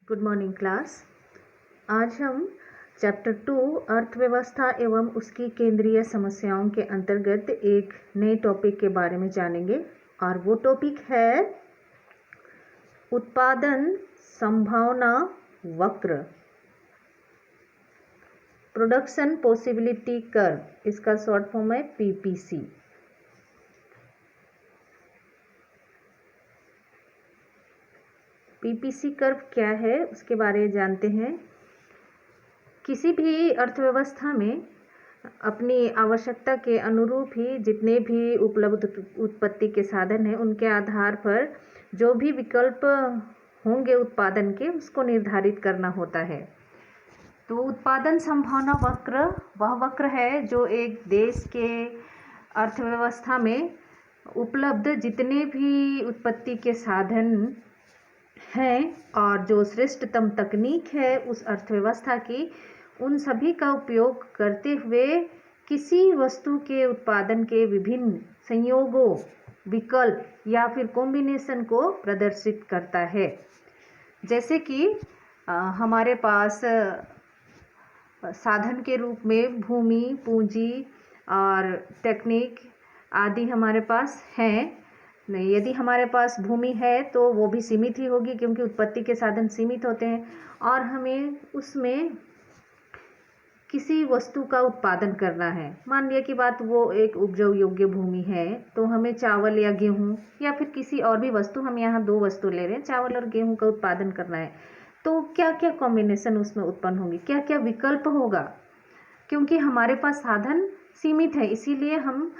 Good morning class. आज हम chapter 2 अर्थव्यवस्था एवं उसकी केंद्रीय समस्याओं के अंतर्गत एक नए टॉपिक के बारे में जानेंगे और वो टॉपिक है उत्पादन संभावना वक्र, प्रोडक्शन पॉसिबिलिटी कर्व। इसका शॉर्ट फॉर्म है पीपीसी। पीपीसी कर्व क्या है उसके बारे में जानते हैं। किसी भी अर्थव्यवस्था में अपनी आवश्यकता के अनुरूप ही जितने भी उपलब्ध उत्पत्ति के साधन हैं उनके आधार पर जो भी विकल्प होंगे उत्पादन के उसको निर्धारित करना होता है। तो उत्पादन संभावना वक्र वह वक्र है जो एक देश के अर्थव्यवस्था में उपलब्ध जितने भी उत्पत्ति के साधन हैं और जो श्रेष्ठतम तकनीक है उस अर्थव्यवस्था की, उन सभी का उपयोग करते हुए किसी वस्तु के उत्पादन के विभिन्न संयोगों, विकल्प या फिर कॉम्बिनेशन को प्रदर्शित करता है। जैसे कि हमारे पास साधन के रूप में भूमि, पूंजी और टेक्निक आदि हमारे पास हैं। नहीं, यदि हमारे पास भूमि है तो वो भी सीमित ही होगी क्योंकि उत्पत्ति के साधन सीमित होते हैं और हमें उसमें किसी वस्तु का उत्पादन करना है। मान लिया कि बात वो एक उपजाऊ योग्य भूमि है तो हमें चावल या गेहूँ या फिर किसी और भी वस्तु, हम यहाँ दो वस्तु ले रहे हैं, चावल और गेहूँ का उत्पादन करना है। तो क्या क्या कॉम्बिनेशन उसमें उत्पन्न होंगी, क्या क्या विकल्प होगा, क्योंकि हमारे पास साधन सीमित है इसीलिए हम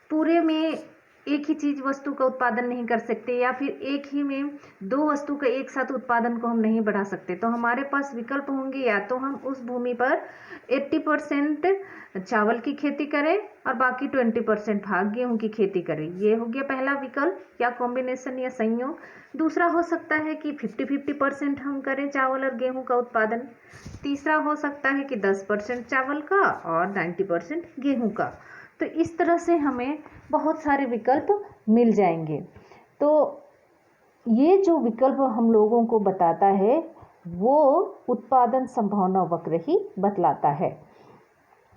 पूरे में एक ही चीज़ वस्तु का उत्पादन नहीं कर सकते या फिर एक ही में दो वस्तु का एक साथ उत्पादन को हम नहीं बढ़ा सकते। तो हमारे पास विकल्प होंगे, या तो हम उस भूमि पर 80% चावल की खेती करें और बाकी 20% भाग गेहूँ की खेती करें। ये हो गया पहला विकल्प या कॉम्बिनेशन या संयोग। दूसरा हो सकता है कि 50-50% हम करें चावल और गेहूँ का उत्पादन। तीसरा हो सकता है कि 10% चावल का और 90% गेहूँ का। तो इस तरह से हमें बहुत सारे विकल्प मिल जाएंगे। तो ये जो विकल्प हम लोगों को बताता है वो उत्पादन संभावना वक्र ही बतलाता है।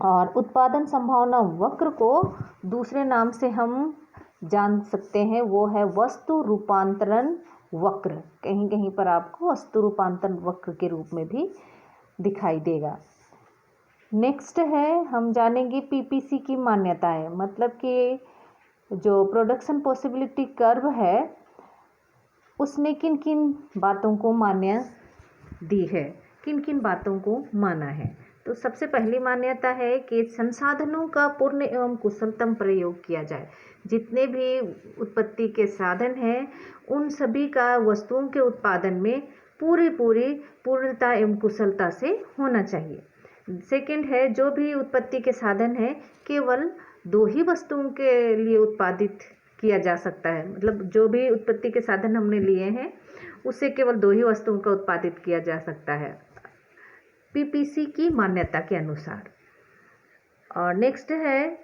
और उत्पादन संभावना वक्र को दूसरे नाम से हम जान सकते हैं, वो है वस्तु रूपांतरण वक्र। कहीं कहीं पर आपको वस्तु रूपांतरण वक्र के रूप में भी दिखाई देगा। नेक्स्ट है, हम जानेंगे पीपीसी की मान्यताएं, मतलब कि जो प्रोडक्शन पॉसिबिलिटी कर्व है उसने किन किन बातों को मान्य दी है, किन किन बातों को माना है। तो सबसे पहली मान्यता है कि संसाधनों का पूर्ण एवं कुशलतम प्रयोग किया जाए। जितने भी उत्पत्ति के साधन हैं उन सभी का वस्तुओं के उत्पादन में पूरी पूर्णता एवं कुशलता से होना चाहिए। सेकंड है, जो भी उत्पत्ति के साधन है केवल दो ही वस्तुओं के लिए उत्पादित किया जा सकता है। मतलब जो भी उत्पत्ति के साधन हमने लिए हैं उससे केवल दो ही वस्तुओं का उत्पादित किया जा सकता है पीपीसी की मान्यता के अनुसार। और नेक्स्ट है,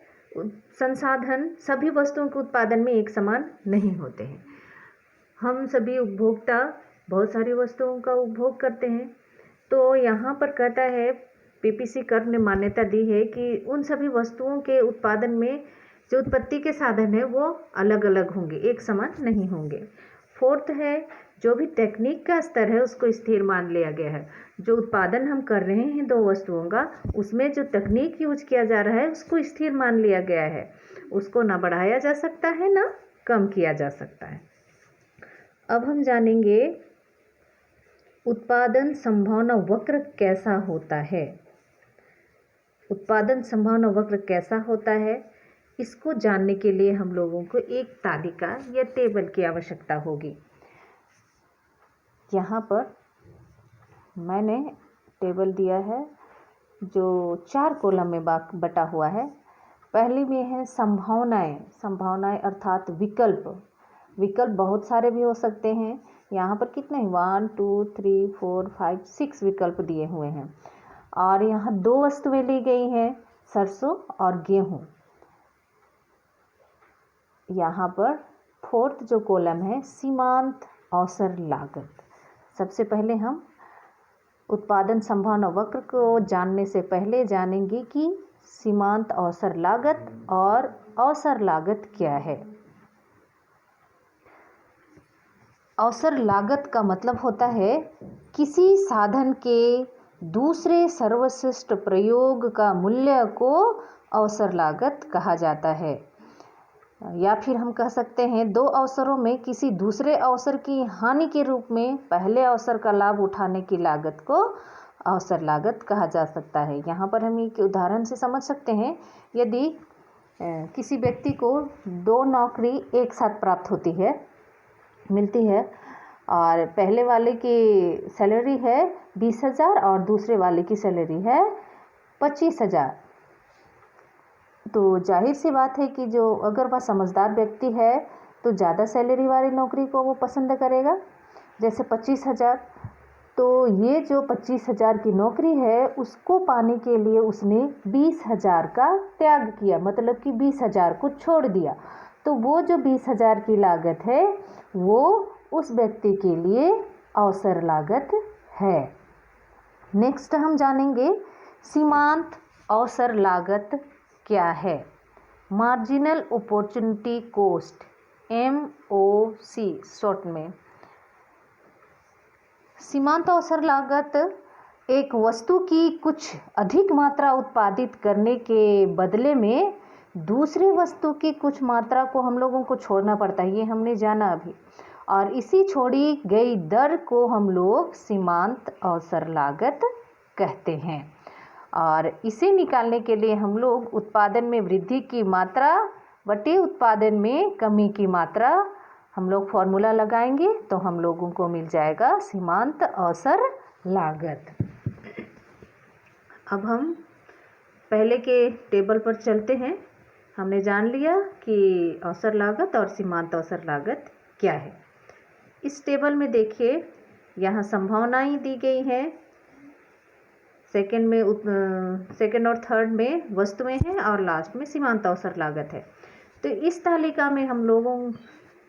संसाधन सभी वस्तुओं के उत्पादन में एक समान नहीं होते हैं। हम सभी उपभोक्ता बहुत सारी वस्तुओं का उपभोग करते हैं। तो यहाँ पर कहता है पीपीसी कर्व ने मान्यता दी है कि उन सभी वस्तुओं के उत्पादन में जो उत्पत्ति के साधन है वो अलग अलग होंगे, एक समान नहीं होंगे। फोर्थ है, जो भी टेक्निक का स्तर है उसको स्थिर मान लिया गया है। जो उत्पादन हम कर रहे हैं दो वस्तुओं का, उसमें जो तकनीक यूज किया जा रहा है उसको स्थिर मान लिया गया है। उसको ना बढ़ाया जा सकता है ना कम किया जा सकता है। अब हम जानेंगे उत्पादन संभावना वक्र कैसा होता है। उत्पादन संभावना वक्र कैसा होता है इसको जानने के लिए हम लोगों को एक तालिका या टेबल की आवश्यकता होगी। यहाँ पर मैंने टेबल दिया है जो 4 कॉलम में बटा हुआ है। पहली में है संभावनाएं। संभावनाएं अर्थात विकल्प। विकल्प बहुत सारे भी हो सकते हैं। यहाँ पर कितने 1 2 3 4 5 6 विकल्प दिए हुए हैं और यहाँ दो वस्तुएं ली गई हैं, सरसों और गेहूँ। यहाँ पर फोर्थ जो कॉलम है सीमांत अवसर लागत। सबसे पहले हम उत्पादन संभावना वक्र को जानने से पहले जानेंगे कि सीमांत अवसर लागत और अवसर लागत क्या है। अवसर लागत का मतलब होता है किसी साधन के दूसरे सर्वश्रेष्ठ प्रयोग का मूल्य को अवसर लागत कहा जाता है। या फिर हम कह सकते हैं दो अवसरों में किसी दूसरे अवसर की हानि के रूप में पहले अवसर का लाभ उठाने की लागत को अवसर लागत कहा जा सकता है। यहाँ पर हम एक उदाहरण से समझ सकते हैं, यदि किसी व्यक्ति को दो नौकरी एक साथ प्राप्त मिलती है और पहले वाले की सैलरी है 20,000 और दूसरे वाले की सैलरी है 25,000, तो जाहिर सी बात है कि जो अगर वह समझदार व्यक्ति है तो ज़्यादा सैलरी वाली नौकरी को वो पसंद करेगा, जैसे 25,000। तो ये जो 25,000 की नौकरी है उसको पाने के लिए उसने 20,000 का त्याग किया, मतलब कि 20,000 को छोड़ दिया। तो वो जो 20,000 की लागत है वो उस व्यक्ति के लिए अवसर लागत है। नेक्स्ट हम जानेंगे सीमांत अवसर लागत क्या है। Marginal opportunity cost, MOC short में। सीमांत अवसर लागत एक वस्तु की कुछ अधिक मात्रा उत्पादित करने के बदले में दूसरे वस्तु की कुछ मात्रा को हम लोगों को छोड़ना पड़ता है, ये हमने जाना अभी, और इसी छोड़ी गई दर को हम लोग सीमांत अवसर लागत कहते हैं। और इसे निकालने के लिए हम लोग उत्पादन में वृद्धि की मात्रा बटे उत्पादन में कमी की मात्रा हम लोग फॉर्मूला लगाएंगे तो हम लोगों को मिल जाएगा सीमांत अवसर लागत। अब हम पहले के टेबल पर चलते हैं। हमने जान लिया कि अवसर लागत और सीमांत अवसर लागत क्या है। इस टेबल में देखिए, यहाँ संभावनाएं दी गई हैं। सेकंड और थर्ड में वस्तुएं हैं और लास्ट में सीमांत अवसर लागत है। तो इस तालिका में हम लोगों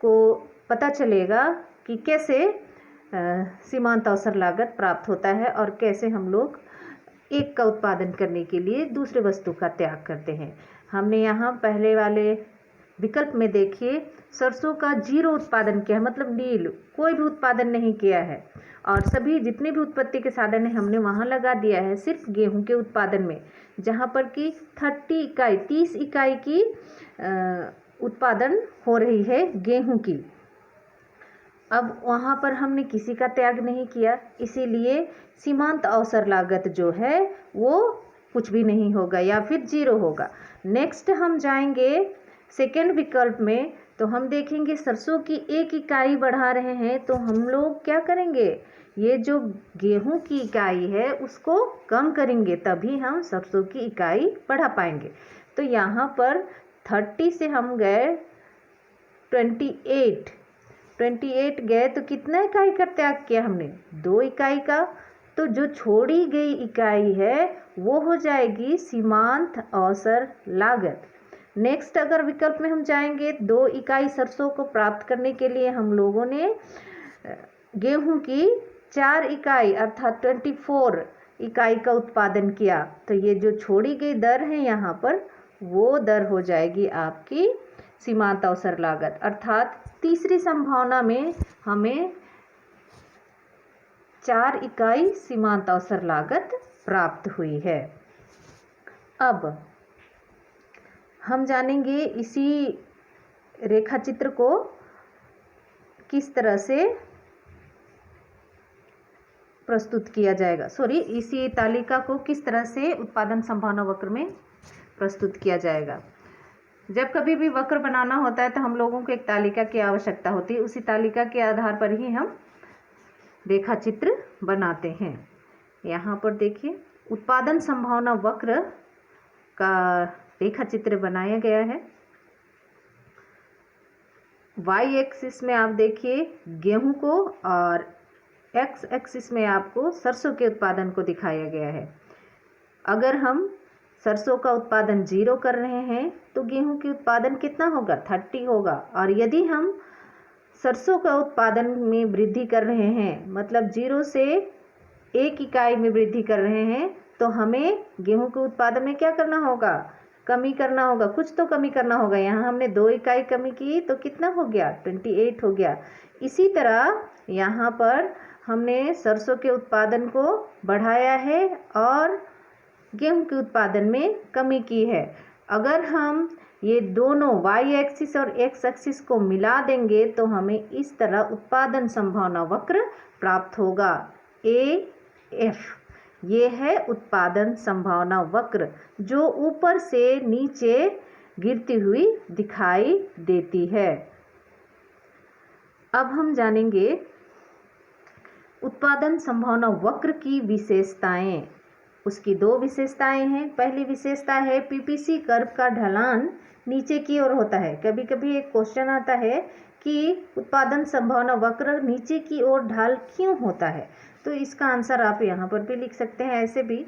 को पता चलेगा कि कैसे सीमांत अवसर लागत प्राप्त होता है और कैसे हम लोग एक का उत्पादन करने के लिए दूसरे वस्तु का त्याग करते हैं। हमने यहाँ पहले वाले विकल्प में देखिए सरसों का 0 उत्पादन किया है, मतलब नील, कोई भी उत्पादन नहीं किया है और सभी जितने भी उत्पत्ति के साधन है हमने वहाँ लगा दिया है सिर्फ गेहूं के उत्पादन में, जहाँ पर कि 30 इकाई की उत्पादन हो रही है गेहूं की। अब वहाँ पर हमने किसी का त्याग नहीं किया, इसीलिए सीमांत अवसर लागत जो है वो कुछ भी नहीं होगा या फिर 0 होगा। नेक्स्ट हम जाएंगे सेकेंड विकल्प में, तो हम देखेंगे सरसों की 1 इकाई बढ़ा रहे हैं, तो हम लोग क्या करेंगे, ये जो गेहूं की इकाई है उसको कम करेंगे, तभी हम सरसों की इकाई बढ़ा पाएंगे। तो यहाँ पर 30 से हम गए 28 गए, तो कितना इकाई का त्याग किया हमने, 2 इकाई का। तो जो छोड़ी गई इकाई है वो हो जाएगी सीमांत अवसर लागत। नेक्स्ट अगर विकल्प में हम जाएंगे 2 इकाई सरसों को प्राप्त करने के लिए हम लोगों ने गेहूं की 4 इकाई अर्थात 24 इकाई का उत्पादन किया, तो ये जो छोड़ी गई दर है यहाँ पर वो दर हो जाएगी आपकी सीमांत अवसर लागत। अर्थात तीसरी संभावना में हमें 4 इकाई सीमांत अवसर लागत प्राप्त हुई है। अब हम जानेंगे इसी रेखा चित्र को किस तरह से प्रस्तुत किया जाएगा, इसी तालिका को किस तरह से उत्पादन संभावना वक्र में प्रस्तुत किया जाएगा। जब कभी भी वक्र बनाना होता है तो हम लोगों को एक तालिका की आवश्यकता होती है, उसी तालिका के आधार पर ही हम रेखा चित्र बनाते हैं। यहाँ पर देखिए उत्पादन संभावना वक्र का रेखा चित्र बनाया गया है। वाई एक्सिस में आप देखिए गेहूं को और एक्स एक्सिस में आपको सरसों के उत्पादन को दिखाया गया है। अगर हम सरसों का उत्पादन 0 कर रहे हैं तो गेहूं की उत्पादन कितना होगा, 30 होगा। और यदि हम सरसों का उत्पादन में वृद्धि कर रहे हैं, मतलब 0 से 1 इकाई में वृद्धि कर रहे हैं तो हमें गेहूं के उत्पादन में क्या करना होगा, कमी करना होगा, कुछ तो कमी करना होगा। यहाँ हमने 2 इकाई कमी की तो कितना हो गया, 28 हो गया। इसी तरह यहाँ पर हमने सरसों के उत्पादन को बढ़ाया है और गेहूं के उत्पादन में कमी की है। अगर हम ये दोनों y एक्सिस और x एक्सिस को मिला देंगे तो हमें इस तरह उत्पादन संभावना वक्र प्राप्त होगा। AF ये है उत्पादन संभावना वक्र जो ऊपर से नीचे गिरती हुई दिखाई देती है। अब हम जानेंगे उत्पादन संभावना वक्र की विशेषताएं। उसकी 2 विशेषताएं हैं। पहली विशेषता है पीपीसी कर्व का ढलान नीचे की ओर होता है। कभी कभी एक क्वेश्चन आता है कि उत्पादन संभावना वक्र नीचे की ओर ढाल क्यों होता है, तो इसका आंसर आप यहाँ पर भी लिख सकते हैं। ऐसे भी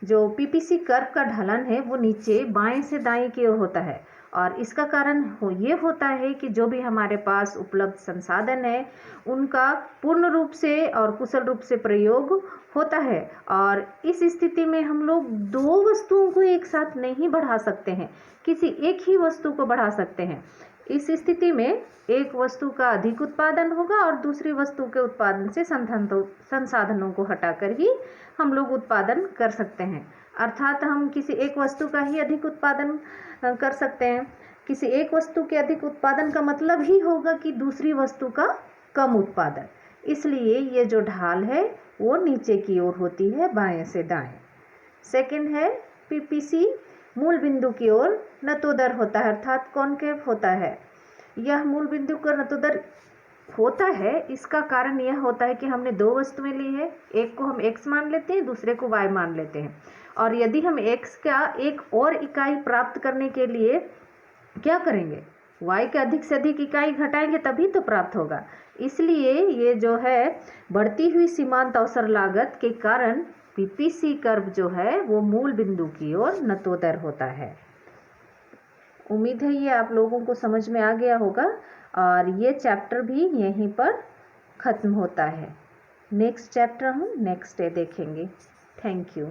जो पीपीसी कर्व का ढलान है वो नीचे बाएं से दाएं की ओर होता है और इसका कारण ये होता है कि जो भी हमारे पास उपलब्ध संसाधन है उनका पूर्ण रूप से और कुशल रूप से प्रयोग होता है और इस स्थिति में हम लोग 2 वस्तुओं को एक साथ नहीं बढ़ा सकते हैं, किसी एक ही वस्तु को बढ़ा सकते हैं। इस स्थिति में एक वस्तु का अधिक उत्पादन होगा और दूसरी वस्तु के उत्पादन से संसाधनों को हटाकर ही हम लोग उत्पादन कर सकते हैं। अर्थात हम किसी एक वस्तु का ही अधिक उत्पादन कर सकते हैं। किसी एक वस्तु के अधिक उत्पादन का मतलब ही होगा कि दूसरी वस्तु का कम उत्पादन। इसलिए ये जो ढाल है वो नीचे की ओर होती है, बाएं से दाएं। सेकंड है पीपीसी मूल बिंदु की ओर नतोदर होता है, अर्थात कॉनकेव होता है। यह मूल बिंदु का नतोदर होता है, इसका कारण यह होता है कि हमने 2 वस्तुएं ली है, एक को हम x मान लेते हैं, दूसरे को y मान लेते हैं और यदि हम x का एक और इकाई प्राप्त करने के लिए क्या करेंगे, y के अधिक से अधिक इकाई घटाएंगे तभी तो प्राप्त होगा। इसलिए ये जो है बढ़ती हुई सीमांत अवसर लागत के कारण पीपीसी कर्व जो है वो मूल बिंदु की ओर नतोदर होता है। उम्मीद है ये आप लोगों को समझ में आ गया होगा और ये चैप्टर भी यहीं पर ख़त्म होता है। नेक्स्ट चैप्टर हम नेक्स्ट डे देखेंगे। Thank you.